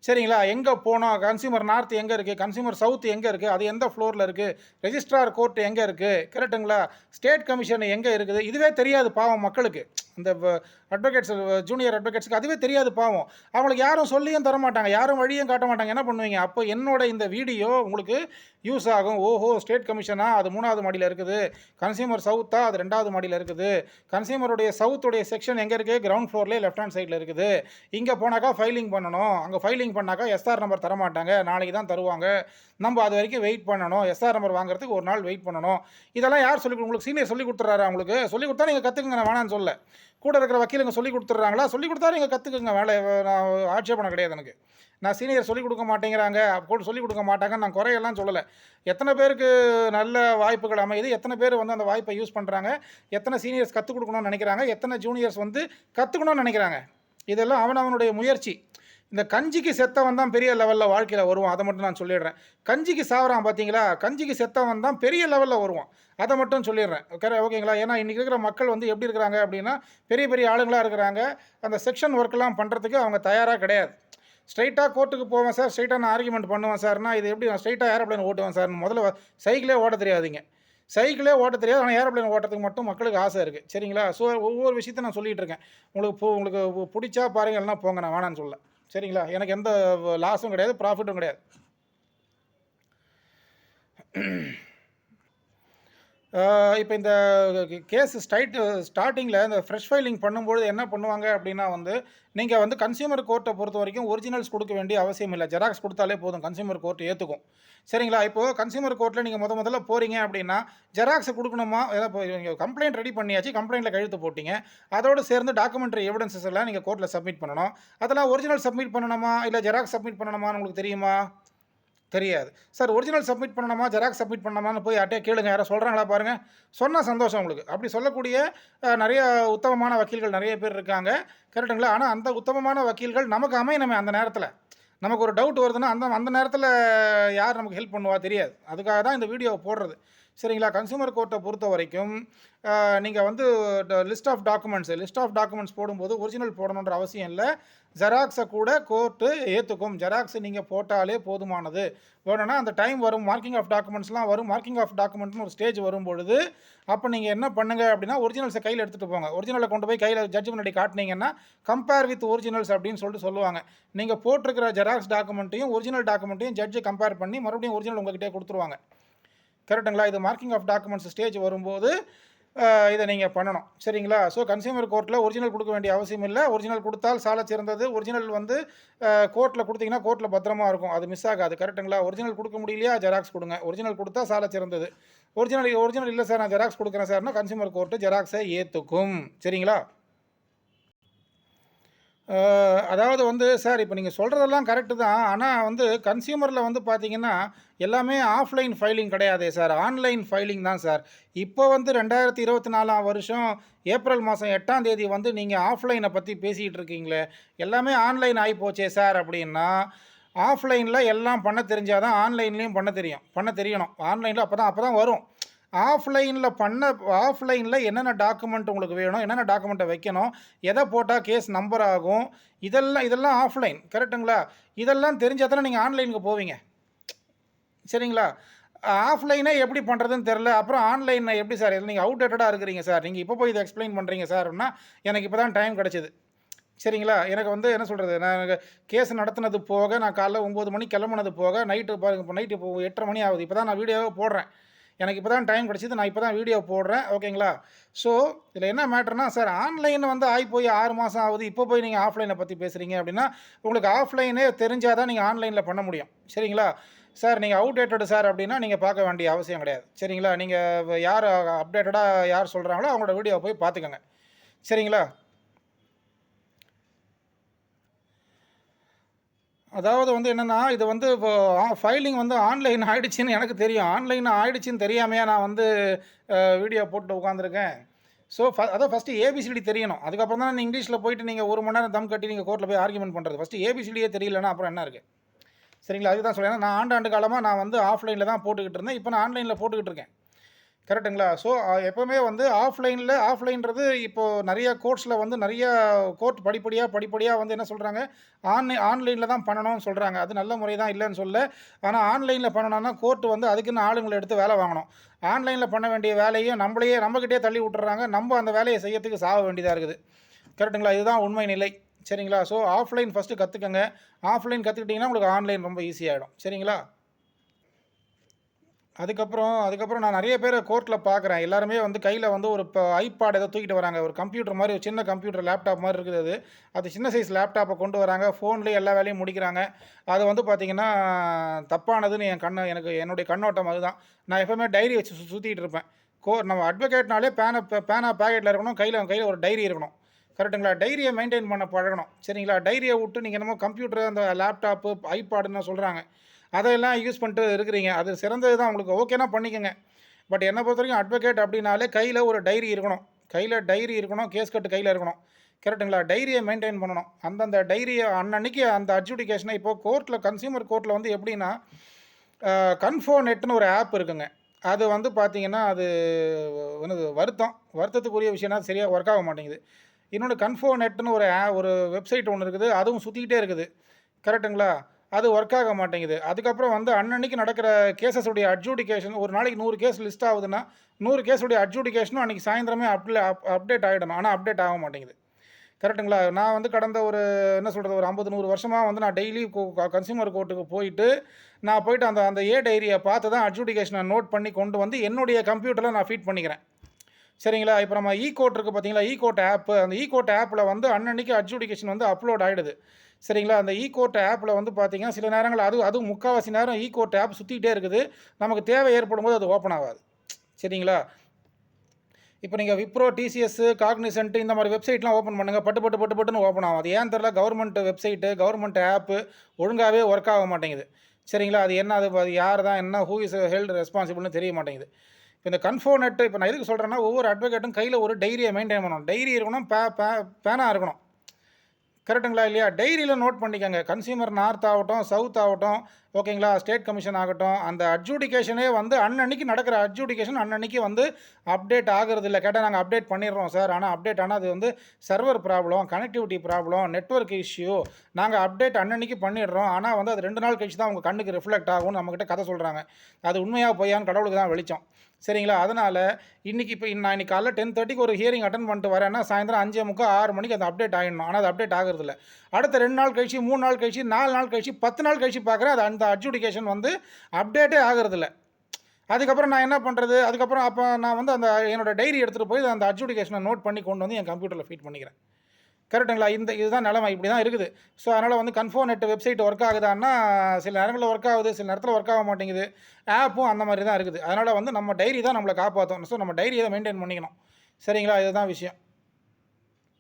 சரிங்களா? எங்கே போனோம், கன்சியூமர் நார்த் எங்கே இருக்குது, கன்சியூமர் சவுத் எங்கே இருக்குது, அது எந்த ஃப்ளோரில் இருக்குது, ரெஜிஸ்ட்ரார் கோர்ட் எங்கே இருக்குது, கரெக்டுங்களா? ஸ்டேட் கமிஷன் எங்கே இருக்குது, இதுவே தெரியாது பாவம் மக்களுக்கு. இந்த அட்வொகேட்ஸ் ஜூனியர் அட்வொகேட்ஸுக்கு அதுவே தெரியாது பாவம். அவங்களுக்கு யாரும் சொல்லியும் தர மாட்டாங்க, யாரும் வழியும் காட்ட மாட்டாங்க. என்ன பண்ணுவீங்க? அப்போ என்னோட இந்த வீடியோ உங்களுக்கு யூஸ் ஆகும். ஓஹோ, ஸ்டேட் கமிஷனா அது 3வது மாடியில் இருக்குது, கன்சியூமர் சவுத்தா அது 2வது மாடியில் இருக்குது, கன்சியூமருடைய சவுத்துடைய செக்ஷன் எங்கே இருக்குது, கிரவுண்ட் ஃப்ளோர்லேயே லெஃப்ட் ஹேண்ட் சைடில் இருக்குது, இங்கே போனாக்கா ஃபைலிங் பண்ணணும், அங்கே ஃபைலிங் பண்ணாக்கா எஸ்ஆர் நம்பர் தரமாட்டாங்க, நாளைக்கு தான் தருவாங்க, நம்ம அது வரைக்கும் வெயிட் பண்ணணும், எஸ்ஆர் நம்பர் வாங்குறதுக்கு ஒரு நாள் வெயிட் பண்ணணும். இதெல்லாம் யார் சொல்லி உங்களுக்கு சீனியர் சொல்லி கொடுத்துட்றாரு? உங்களுக்கு சொல்லி கொடுத்தா நீங்கள் கற்றுக்குங்க, நான் வேணான்னு சொல்ல. கூட இருக்கிற வக்கீலுங்க சொல்லி கொடுத்துட்றாங்களா? சொல்லி கொடுத்தா நீங்கள் கற்றுக்குங்க, வேலை நான் ஆட்சேபணம் கிடையாது எனக்கு. நான் சீனியர் சொல்லிக் கொடுக்க மாட்டேங்கிறாங்க, கூட சொல்லிக் கொடுக்க மாட்டாங்கன்னு நான் குறையெல்லாம் சொல்லலை. எத்தனை பேருக்கு நல்ல வாய்ப்புகள் அமையுது, எத்தனை பேர் வந்து அந்த வாய்ப்பை யூஸ் பண்ணுறாங்க, எத்தனை சீனியர்ஸ் கற்றுக் கொடுக்கணும்னு நினைக்கிறாங்க, எத்தனை ஜூனியர்ஸ் வந்து கற்றுக்கணும்னு நினைக்கிறாங்க. இதெல்லாம் அவனுடைய முயற்சி. இந்த கஞ்சிக்கு செத்தவன் தான் பெரிய லெவலில் வாழ்க்கையில் வருவான், அதை மட்டும் நான் சொல்லிடுறேன். கஞ்சிக்கு சாவறான் பார்த்தீங்களா, கஞ்சிக்கு செத்தவன் தான் பெரிய லெவலில் வருவான், அதை மட்டும் சொல்லிடுறேன். ஓகேங்களா? ஏன்னா இன்றைக்கி இருக்கிற மக்கள் வந்து எப்படி இருக்கிறாங்க அப்படின்னா, பெரிய பெரிய ஆளுங்களாக இருக்கிறாங்க. அந்த செக்ஷன் ஒர்க்கெலாம் பண்ணுறதுக்கு அவங்க தயாராக கிடையாது. ஸ்ட்ரைட்டாக கோர்ட்டுக்கு போவேன் சார், ஸ்ட்ரைட்டாக நான் ஆர்குமெண்ட் பண்ணுவேன் சார்னா, இது எப்படி நான் ஸ்ட்ரைட்டாக ஏரோப்ளைன் ஓட்டுவேன் சார்? முதல்ல சைக்கிளே ஓட்ட தெரியாதுங்க. சைக்கிளே ஓட்ட தெரியாது, ஆனால் ஏரோப்ளைன் ஓட்டுறதுக்கு மட்டும் மக்களுக்கு ஆசை இருக்குது. சரிங்களா? ஸோ ஒவ்வொரு விஷயத்தையும் நான் சொல்லிகிட்டு இருக்கேன். உங்களுக்கு பிடிச்சா பாருங்கள், இல்லைனா போங்க, நான் வேணான்னு சொல்ல. சரிங்களா? எனக்கு எந்த லாஸும் கிடையாது, ப்ராஃபிட்டும் கிடையாது. இப்போ இந்த கேஸ் ஸ்டார்டிங்கில் இந்த ஃப்ரெஷ் ஃபைலிங் பண்ணும்பொழுது என்ன பண்ணுவாங்க அப்படின்னா வந்து, நீங்கள் வந்து கன்சியூமர் கோர்ட்டை பொறுத்த வரைக்கும் ஒரிஜினல்ஸ் கொடுக்க வேண்டிய அவசியம் இல்லை. ஜெராக்ஸ் கொடுத்தாலே போதும், கன்சியூமர் கோர்ட் ஏற்றுக்கும். சரிங்களா? இப்போது கன்சியூமர் கோர்ட்டில் நீங்கள் முதல்ல போகிறீங்க அப்படின்னா, ஜெராக்ஸை கொடுக்கணுமா? இப்போ நீங்கள் கம்ப்ளைண்ட் ரெடி பண்ணியாச்சு, கம்ப்ளைண்ட்டில் கையெழுத்து போட்டிங்க, அதோடு சேர்ந்து டாக்குமெண்ட்ரி எவிடன்சஸ் எல்லாம் நீங்கள் கோர்ட்டில் சப்மிட் பண்ணணும். அதெல்லாம் ஒரிஜினல் சப்மிட் பண்ணணுமா, இல்லை ஜெராக்ஸ் சப்மிட் பண்ணணுமான்னு உங்களுக்கு தெரியுமா? தெரியாது. சார் ஒரிஜினல் சப்மிட் பண்ணணுமா, ஜெராக்ஸ் சப்மிட் பண்ணணுமான்னு போய் யார்ட்டே கேளுங்க, யாரோ சொல்கிறாங்களா பாருங்கள். சொன்னால் சந்தோஷம் உங்களுக்கு. அப்படி சொல்லக்கூடிய நிறைய உத்தமமான வக்கீல்கள் நிறைய பேர் இருக்காங்க, கரெக்டுங்களா? ஆனால் அந்த உத்தமமான வக்கீல்கள் நமக்கு அமையணுமே. அந்த நேரத்தில் நமக்கு ஒரு டவுட் வருதுன்னா அந்த நேரத்தில் யார் நமக்கு ஹெல்ப் பண்ணுவா தெரியாது. அதுக்காக தான் இந்த வீடியோவை போடுறது. சரிங்களா? கன்சியூமர் கோர்ட்டை பொறுத்த வரைக்கும் நீங்கள் வந்து லிஸ்ட் ஆஃப் டாக்குமெண்ட்ஸ் போடும்போது ஒரிஜினல் போடணுன்ற அவசியம் இல்லை. ஜெராக்ஸை கூட கோர்ட்டு ஏற்றுக்கும். ஜெராக்ஸ் நீங்கள் போட்டாலே போதுமானது. வேணும்னா அந்த டைம் வரும், மார்க்கிங் ஆஃப் டாக்குமெண்ட்ஸ்லாம் வரும். மார்க்கிங் ஆஃப் டாக்குமெண்ட்னு ஒரு ஸ்டேஜ் வரும்பொழுது அப்போ நீங்கள் என்ன பண்ணுங்கள் அப்படின்னா, ஒரிஜினல்ஸை கையில் எடுத்துகிட்டு போங்க. ஒரிஜினலை கொண்டு போய் கையில் ஜட்ஜு முன்னாடி காட்டினீங்கன்னா, கம்பேர் வித் ஒரிஜினல்ஸ் அப்படின்னு சொல்லுவாங்க. நீங்கள் போட்டிருக்கிற ஜெராக்ஸ் டாக்குமெண்ட்டையும் ஒரிஜினல் டாக்குமெண்ட்டையும் ஜட்ஜு கம்பேர் பண்ணி மறுபடியும் ஒரிஜினல் உங்கள்கிட்டே கொடுத்துருவாங்க. கரெக்டுங்களா? இது மார்க்கிங் ஆஃப் டாக்குமெண்ட்ஸ் ஸ்டேஜ் வரும்போது இதை நீங்கள் பண்ணணும். சரிங்களா? ஸோ கன்சியூமர் கோர்ட்டில் ஒரிஜினல் கொடுக்க வேண்டிய அவசியம் இல்லை. ஒரிஜினல் கொடுத்தால் சால சிறந்தது. ஒரிஜினல் வந்து கோர்ட்டில் கொடுத்தீங்கன்னா கோர்ட்டில் பத்திரமா இருக்கும், அது மிஸ் ஆகாது. கரெக்டுங்களா? ஒரிஜினல் கொடுக்க முடியலையா, ஜெராக்ஸ் கொடுங்க. ஒரிஜினல் கொடுத்தா சால சிறந்தது. ஒரிஜினல் இல்லை சார், நான் ஜெராக்ஸ் கொடுக்குறேன் சார்னா கன்சியூமர் கோர்ட்டு ஜெராக்ஸை ஏற்றுக்கும். சரிங்களா? அதாவது வந்து சார், இப்போ நீங்கள் சொல்கிறதெல்லாம் கரெக்டு தான். ஆனால் வந்து கன்சியூமரில் வந்து பார்த்தீங்கன்னா, எல்லாமே ஆஃப்லைன் ஃபைலிங் கிடையாதே சார், ஆன்லைன் ஃபைலிங் தான் சார். இப்போ வந்து 2024ஆம் வருஷம் ஏப்ரல் மாதம் 8ஆம் தேதி வந்து நீங்கள் ஆஃப்லைனை பற்றி பேசிகிட்டு இருக்கீங்களே, எல்லாமே ஆன்லைன் ஆகிப்போச்சே சார் அப்படின்னா, ஆஃப்லைனில் எல்லாம் பண்ண தெரிஞ்சால் தான் ஆன்லைன்லேயும் பண்ண தெரியணும். ஆன்லைனில் அப்போ தான் வரும். ஆஃப்லைனில் என்னென்ன டாக்குமெண்ட் உங்களுக்கு வேணும், என்னென்ன டாக்குமெண்ட்டை வைக்கணும், எதை போட்டால் கேஸ் நம்பர் ஆகும், இதெல்லாம் ஆஃப்லைன். கரெக்டுங்களா? இதெல்லாம் தெரிஞ்சால் தானே நீங்கள் ஆன்லைனுக்கு போவீங்க. சரிங்களா? ஆஃப்லைனே எப்படி பண்ணுறதுன்னு தெரில, அப்புறம் ஆன்லைனில் எப்படி சார்? நீங்கள் அவுடேட்டடாக இருக்கிறீங்க சார், நீங்கள் இப்போ போய் இதை எக்ஸ்பிளைன் பண்ணுறீங்க சார் அப்படின்னா, எனக்கு இப்போ தான் டைம் கிடச்சிது. சரிங்களா? எனக்கு வந்து என்ன சொல்கிறது, நான் கேஸ் நடத்தினது போக, நான் காலைல 9 மணிக்கு கிளம்புனது போக, நைட்டு பாருங்க, இப்போ நைட்டு இப்போ 8:30 மணி ஆகுது. இப்போ தான் நான் வீடியோவை போடுறேன். எனக்கு இப்போ தான் டைம் கிடச்சிது, நான் இப்போ தான் வீடியோ போடுறேன். ஓகேங்களா? ஸோ இதில் என்ன மேட்டர்னா சார், ஆன்லைன் வந்து போய் 6 மாதம் ஆகுது, இப்போ போய் நீங்கள் ஆஃப்லைனை பற்றி பேசுகிறீங்க அப்படின்னா, உங்களுக்கு ஆஃப்லைனே தெரிஞ்சால் தான் நீங்கள் ஆன்லைனில் பண்ண முடியும். சரிங்களா? சார் நீங்கள் அவுடேட்டடு சார் அப்படின்னா நீங்கள் பார்க்க வேண்டிய அவசியம் கிடையாது. சரிங்களா? நீங்கள் யார் அப்டேட்டடாக யார் சொல்கிறாங்களோ அவங்களோட வீடியோவை போய் பார்த்துக்கோங்க. சரிங்களா? அதாவது வந்து என்னென்னா, இது வந்து இப்போ ஃபைலிங் வந்து ஆன்லைன் ஆகிடுச்சின்னு எனக்கு தெரியும். ஆன்லைன் ஆகிடுச்சின்னு தெரியாமையா நான் வந்து வீடியோ போட்டு உட்காந்துருக்கேன். ஸோ அதான் ஃபஸ்ட்டு ஏபிசிடி தெரியணும். அதுக்கப்புறம் தான் இங்கிலீஷில் போயிட்டு நீங்கள் 1 மணி நேரம் தம் கட்டி நீங்கள் கோர்ட்டில் போய் ஆர்கியூமெண்ட் பண்ணுறது. ஃபஸ்ட்டு ஏபிசிடியே தெரியலன்னா அப்புறம் என்ன இருக்குது? சரிங்களா? அதுதான் சொல்றேன். நான் ஆண்டாண்டு காலமாக நான் வந்து ஆஃப்லைனில் தான் போட்டுக்கிட்டு இருந்தேன். இப்போ நான் ஆன்லைனில் போட்டுக்கிட்டு இருக்கேன். கரெக்ட்டுங்களா? ஸோ எப்போவுமே வந்து ஆஃப்லைன்றது இப்போது நிறைய கோர்ட்ஸில் வந்து நிறைய கோர்ட் படிப்படியாக வந்து என்ன சொல்கிறாங்க, ஆன்லைனில் தான் பண்ணணும்னு சொல்கிறாங்க. அது நல்ல முறை தான் இல்லைன்னு சொல்லல. ஆனால் ஆன்லைனில் பண்ணணும்னா கோர்ட் வந்து அதுக்குன்னு ஆளுங்களை எடுத்து வேலை வாங்கணும். ஆன்லைனில் பண்ண வேண்டிய வேலையும் நம்மக்கிட்டே தள்ளி விட்டுறாங்க. நம்ம அந்த வேலையை செய்யறதுக்கு சாக வேண்டியதாக இருக்குது. கரெக்ட்டுங்களா? இதுதான் உண்மை நிலை. சரிங்களா? ஸோ ஆஃப்லைன் ஃபஸ்ட்டு கற்றுக்கங்க. ஆஃப்லைன் கற்றுக்கிட்டிங்கன்னா உங்களுக்கு ஆன்லைன் ரொம்ப ஈஸியாகிடும். சரிங்களா? அதுக்கப்புறம் நான் நிறைய பேரை கோர்ட்டில் பார்க்குறேன். எல்லாருமே வந்து கையில் வந்து ஒரு ஐபாட் ஏதோ தூக்கிட்டு வராங்க. ஒரு கம்ப்யூட்டர் மாதிரி, ஒரு சின்ன கம்ப்யூட்டர் லேப்டாப் மாதிரி இருக்குது அது. அது சின்ன சைஸ் லேப்டாப்பை கொண்டு வராங்க. ஃபோன்லேயே எல்லா வேலையும் முடிக்கிறாங்க. அது வந்து பார்த்திங்கன்னா தப்பானதுன்னு என்னுடைய கண்ணோட்டம் அதுதான். நான் எப்போவுமே டைரி வச்சு சுற்றிட்டு இருப்பேன். நம்ம அட்வொகேட்னாலே பேனா பேக்கெட்டில் இருக்கணும். கையில் ஒரு டைரி இருக்கணும். கரெக்டுங்களா? டைரியை மெயின்டைன் பண்ண பழகணும். சரிங்களா? டைரியை விட்டு நீங்கள் என்னமோ கம்ப்யூட்டர், அந்த லேப்டாப்பு, ஐபாடுன்னு சொல்கிறாங்க. அதையெல்லாம் யூஸ் பண்ணிட்டு இருக்கிறீங்க. அது சிறந்தது தான். உங்களுக்கு ஓகேனா பண்ணிக்கங்க. பட் என்னை பொறுத்த வரைக்கும் அட்வொகேட் அப்படின்னாலே கையில் ஒரு டைரி இருக்கணும். கேஸ் கட்டு கையில் இருக்கணும். கரெக்டுங்களா? டைரியை மெயின்டைன் பண்ணணும். அந்தந்த டைரியை அன்னன்னைக்கு அந்த அட்ஜுடிகேஷனை இப்போது கன்சியூமர் கோர்ட்டில் வந்து எப்படின்னா, கன்ஃபோ நெட்னு ஒரு ஆப் இருக்குங்க. அது வந்து பார்த்தீங்கன்னா, அது என்னது வருத்தத்துக்குரிய விஷயம்னா சரியாக ஒர்க் ஆக மாட்டேங்குது. இன்னொன்று கன்ஃபோ நெட்னு ஒரு வெப்சைட் ஒன்று இருக்குது. அதுவும் சுற்றிக்கிட்டே இருக்குது. கரெக்டுங்களா? அது ஒர்க் ஆக மாட்டேங்குது. அதுக்கப்புறம் வந்து அன்னன்னைக்கு நடக்கிற கேஸஸுடைய அட்ஜூடிகேஷன், ஒரு நாளைக்கு 100 கேஸ் லிஸ்ட் ஆகுதுன்னா, 100 கேஸுடைய அட்ஜூடிகேஷனும் அன்றைக்கி சாயந்தரமே அப்டேட் ஆகிடணும். ஆனால் அப்டேட் ஆக மாட்டேங்குது. கரெக்டுங்களா? நான் வந்து கடந்த ஒரு ஒரு 50, 100 வருஷமாக வந்து நான் டெய்லி கன்சியூமர் கோர்ட்டுக்கு போயிட்டு அந்த டைரியை பார்த்து தான் அட்ஜூடிகேஷனை நோட் பண்ணி கொண்டு வந்து என்னுடைய கம்ப்யூட்டரில் நான் ஃபீட் பண்ணிக்கிறேன். சரிங்களா? இப்போ நம்ம கோர்ட் இருக்குது பார்த்தீங்களா? கோர்ட் ஆப்பு. அந்த கோர்ட் ஆப்பில் வந்து அன்னன்னைக்கு அட்ஜூடிகேஷன் வந்து அப்லோட் ஆகிடுது. சரிங்களா? அந்த கோர்ட் ஆப்பில் வந்து பார்த்தீங்கன்னா, சில நேரங்கள் அதுவும் முக்கால்வாசி நேரம் கோர்ட் ஆப் சுற்றிக்கிட்டே இருக்குது. நமக்கு தேவை ஏற்படும்போது அது ஓப்பன் ஆகாது. சரிங்களா? இப்போ நீங்கள் விப்ரோ, டிசிஎஸ், காக்னிசன்ட் இந்த மாதிரி வெப்சைட்லாம் ஓப்பன் பண்ணுங்கள். பட்டுன்னு ஓப்பன் ஆகும். அது ஏன் தெரியல, கவர்மெண்ட் வெப்சைட்டு, கவர்மெண்ட் ஆப்பு ஒழுங்காகவே ஒர்க் ஆக மாட்டேங்குது. சரிங்களா? அது என்ன, அது யார் தான், என்ன, ஹூ இஸ் ஹெல்ட் ரெஸ்பான்சிபிள்னு தெரிய மாட்டேங்குது. இப்போ இந்த கன்ஃபோ நெட் இப்போ நான் எதுக்கு சொல்கிறேன்னா, ஒவ்வொரு அட்வொகேட்டும் கையில் ஒரு டைரியை மெயின்டைன் பண்ணணும். டைரி இருக்கணும், பேனா இருக்கணும். கரெக்டுங்களா இல்லையா? டைரியில் நோட் பண்ணிக்கோங்க. கன்சியூமர் நார்த் ஆகட்டும், சவுத் ஆகட்டும், ஓகேங்களா, ஸ்டேட் கமிஷன் ஆகட்டும், அந்த அட்ஜூடிகேஷனே வந்து அன்னன்னைக்கு நடக்கிற அட்ஜூடிகேஷன் அன்னன்னைக்கு வந்து அப்டேட் ஆகிறது இல்லை. கேட்டால் நாங்கள் அப்டேட் பண்ணிடுறோம் சார். ஆனால் அப்டேட் ஆனால் அது வந்து server problem, connectivity problem, network issue. நாங்கள் அப்டேட் அன்னன்னைக்கு பண்ணிடுறோம். ஆனால் வந்து அது 2 நாள் கழிச்சு தான் உங்கள் கண்ணுக்கு ரிஃப்ளெக்ட் ஆகும்னு நம்மக்கிட்ட கதை சொல்கிறாங்க. அது உண்மையாக பொய்யான்னு கடவுளுக்கு தான் வெளிச்சம். சரிங்களா? அதனால் நான் இன்னைக்கு காலைல 10:30க்கு ஒரு ஹியரிங் அட்டன் பண்ணிட்டு வரேன்னா, சாயந்தரம் 5:45, 6 மணிக்கு அது அப்டேட் ஆகிடணும். ஆனால் அது அப்டேட் ஆகிறதில்ல. அடுத்த 2 நாள் கழிச்சு, 3 நாள் கழிச்சு, 4 நாள் கழிச்சு, 10 நாள் கழிச்சு பார்க்குறேன், அது அந்த அட்ஜூடிகேஷன் வந்து அப்டேட்டே ஆகிறதில்ல. அதுக்கப்புறம் நான் என்ன பண்ணுறது? அப்போ நான் வந்து என்னோட டைரி எடுத்துகிட்டு போய் அந்த அட்ஜூடிகேஷனை நோட் பண்ணி கொண்டு வந்து என் கம்ப்யூட்டரில் ஃபீட் பண்ணிக்கிறேன். கரெக்டுங்களா? இதுதான் நிலைமை. இப்படி தான் இருக்குது. ஸோ அதனால் வந்து கன்ஃபோ நெட் வெப்சைட் ஒர்க் ஆகுதான்னா, சில நேரங்களில் ஒர்க் ஆகுது, சில நேரத்தில் ஒர்க் ஆக மாட்டேங்குது. ஆப்பும் அந்த மாதிரி தான் இருக்குது. அதனால் வந்து நம்ம டைரி தான் நம்மளை காப்பாற்றும். ஸோ நம்ம டைரியை தான் மெயின்டைன் பண்ணிக்கணும். சரிங்களா? இதுதான் விஷயம்.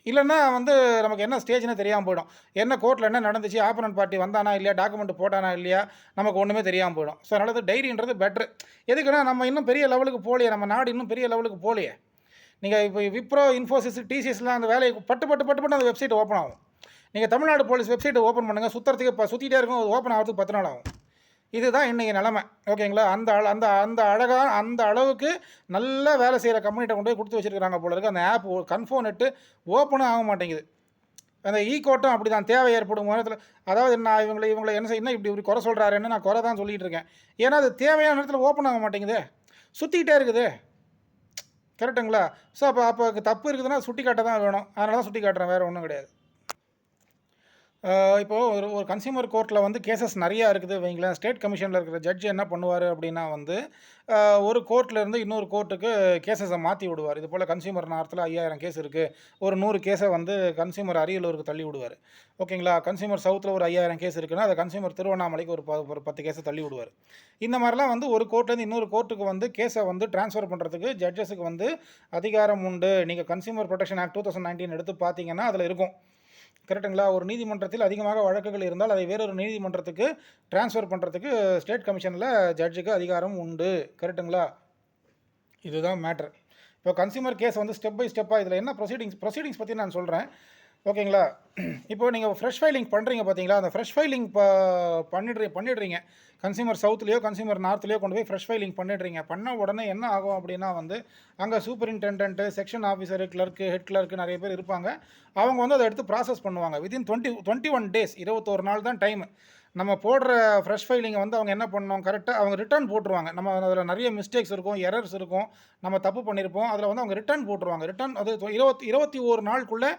இல்லைன்னா வந்து நமக்கு என்ன ஸ்டேஜ்னே தெரியாமல் போயிடும். என்ன கோர்ட்டில் என்ன நடந்துச்சு, ஆப்போனன்ட் பார்ட்டி வந்தானா இல்லையா, டாக்குமெண்ட் போட்டானா இல்லையா, நமக்கு ஒன்றுமே தெரியாமல் போயிடும். ஸோ அதனால் டைரின்றது பெட்ரு. எதுக்குன்னா, நம்ம இன்னும் பெரிய லெவலுக்கு போகலையே, நம்ம நாடு இன்னும் பெரிய லெவலுக்கு போகலையே. நீங்கள் இப்போ விப்ரோ, இன்ஃபோசிஸ், டிசிஎஸ்லாம் அந்த வேலையை பட்டு அந்த வெப்சைட் ஓப்பன் ஆகும். நீங்கள் தமிழ்நாடு போலீஸ் வெப்சைட்டை ஓப்பன் பண்ணுங்கள். சுற்றிட்டே இருக்கும், அது ஓப்பன் ஆகிறதுக்கு 10 நாள் ஆகும். இதுதான் இன்றைக்கி நிலமை. ஓகேங்களா? அந்த அளவுக்கு நல்லா வேலை செய்கிற கம்பெனிகிட்ட கொண்டு போய் கொடுத்து வச்சுருக்காங்க போல இருக்குது. அந்த ஆப் கன்ஃபோ நெட்டு ஓப்பனும் ஆக மாட்டேங்குது. அந்த கோர்ட்டும் அப்படி தான். தேவை ஏற்படும் நேரத்தில், அதாவது நான் இவங்களை என்ன இப்படி குறை சொல்கிறாருன்னு நான் குறை தான் சொல்லிகிட்டு இருக்கேன். ஏன்னா அது தேவையான நேரத்தில் ஓப்பன் ஆக மாட்டேங்குது, சுற்றிக்கிட்டே இருக்குது. கரெக்டுங்களா? ஸோ அப்போ தப்பு இருக்குதுன்னா சுட்டி காட்ட தான் வேணும். அதனால தான் சுட்டி காட்டுறேன், வேறு ஒன்றும் கிடையாது. இப்போது ஒரு கன்சியூமர் கோர்ட்டில் வந்து கேசஸ் நிறையா இருக்குது வைங்களேன். ஸ்டேட் கமிஷனில் இருக்கிற ஜட்ஜ் என்ன பண்ணுவார் அப்படின்னா வந்து, ஒரு கோர்ட்லேருந்து இன்னொரு கோர்ட்டுக்கு கேசஸை மாற்றி விடுவார். இது போல் கன்சியூமர் நார்த்தில் 5000 கேஸ் இருக்குது, ஒரு 100 கேஸை வந்து கன்சியூமர் அரியலூருக்கு தள்ளி விடுவார். ஓகேங்களா? கன்சியூமர் சவுத்தில் ஒரு 5000 கேஸ் இருக்குன்னா, அதை கன்சியூமர் திருவண்ணாமலைக்கு ஒரு 10 கேஸை தள்ளி விடுவார். இந்த மாதிரிலாம் வந்து ஒரு கோர்ட்லேருந்து இன்னொரு கோர்ட்டுக்கு வந்து கேஸை வந்து ட்ரான்ஸ்ஃபர் பண்ணுறதுக்கு ஜட்ஜஸுக்கு வந்து அதிகாரம் உண்டு. நீங்கள் கன்சியூமர் ப்ரொடெக்ஷன் ஆக்ட் 2019 எடுத்து பார்த்தீங்கன்னா அதில் இருக்கும். கரெக்டுங்களா? ஒரு நீதிமன்றத்தில் அதிகமாக வழக்குகள் இருந்தால் அதை வேறொரு நீதிமன்றத்துக்கு ட்ரான்ஸ்ஃபர் பண்ணுறதுக்கு ஸ்டேட் கமிஷனில் ஜட்ஜுக்கு அதிகாரம் உண்டு. கரெக்டுங்களா? இதுதான் மேட்ரு. இப்போ கன்சியூமர் கேஸ் வந்து ஸ்டெப் பை ஸ்டெப்பாக இதில் என்ன ப்ரொசீடிங்ஸ் பற்றி நான் சொல்கிறேன். ஓகேங்களா? இப்போ நீங்கள் ஃப்ரெஷ் ஃபைலிங் பண்ணுறீங்க பார்த்தீங்களா, அந்த ஃப்ரெஷ் ஃபைலிங் பண்ணிடுறீங்க. கன்சியூமர் சவுத்லேயோ கன்சியூமர் நார்த்லேயோ கொண்டு போய் ஃப்ரெஷ் ஃபைலிங் பண்ணிடுறீங்க. பண்ண உடனே என்ன ஆகும் அப்படின்னா வந்து, அங்கே superintendent, section officer, clerk, head clerk நிறைய பேர் இருப்பாங்க. அவங்க வந்து அதை எடுத்து ப்ராசஸ் பண்ணுவாங்க. வித்தின் 21 டேஸ், 21 நாள் தான் டைமு. நம்ம போடுற ஃப்ரெஷ் ஃபைலிங்கை வந்து அவங்க என்ன பண்ணணும், கரெக்டாக அவங்க ரிட்டர்ன் போட்டுருவாங்க. நம்ம அதில் நிறைய மிஸ்டேக்ஸ் இருக்கும், எரர்ஸ் இருக்கும், நம்ம தப்பு பண்ணியிருப்போம். அதில் வந்து அவங்க ரிட்டர்ன் போட்டுருவாங்க. ரிட்டர்ன் அது 21 நாளுக்குள்ளே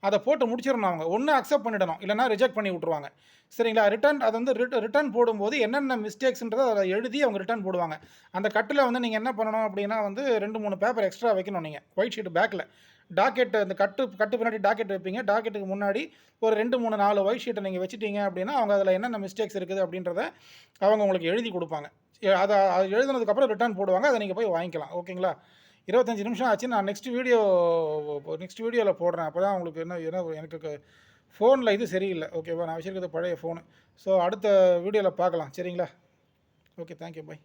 அதை போட்டு முடிச்சிடணும். அவங்க ஒன்று அக்செப்ட் பண்ணிடணும், இல்லைனா ரிஜெக்ட் பண்ணி விட்ருவாங்க. சரிங்களா? அது வந்து ரிட்டர்ன் போடும்போது என்னென்ன மிஸ்டேக்ஸ்ன்றதை அதை எழுதி அவங்க ரிட்டர்ன் போடுவாங்க. அந்த கட்டில் வந்து நீங்கள் என்ன பண்ணணும் அப்படின்னா வந்து 2-3 பேப்பர் எக்ஸ்ட்ரா வைக்கணும். நீங்கள் ஒயிட் ஷீட் பேக்கில் டாக்கெட், அந்த கட்டு பின்னாடி டாக்கெட் வைப்பீங்க. டாக்கெட்டுக்கு முன்னாடி ஒரு 2-3-4 ஒயிட் ஷீட்டை நீங்கள் வச்சுட்டீங்க அப்படின்னா, அவங்க அதில் என்னென்ன மிஸ்டேக்ஸ் இருக்குது அப்படின்றத அவங்க உங்களுக்கு எழுதி கொடுப்பாங்க. அதை எழுதுனதுக்கப்புறம் ரிட்டர்ன் போடுவாங்க. அதை நீங்கள் போய் வாங்கிக்கலாம். ஓகேங்களா? 25 நிமிஷம் ஆச்சு. நான் நெக்ஸ்ட் வீடியோவில் போடுறேன். அப்போ தான் உங்களுக்கு எனக்கு ஃபோனில் இது சரியில்லை. ஓகேவா? நான் வச்சுருக்கிறது பழைய ஃபோனு. ஸோ அடுத்த வீடியோவில் பார்க்கலாம். சரிங்களா? Okay, thank you, by.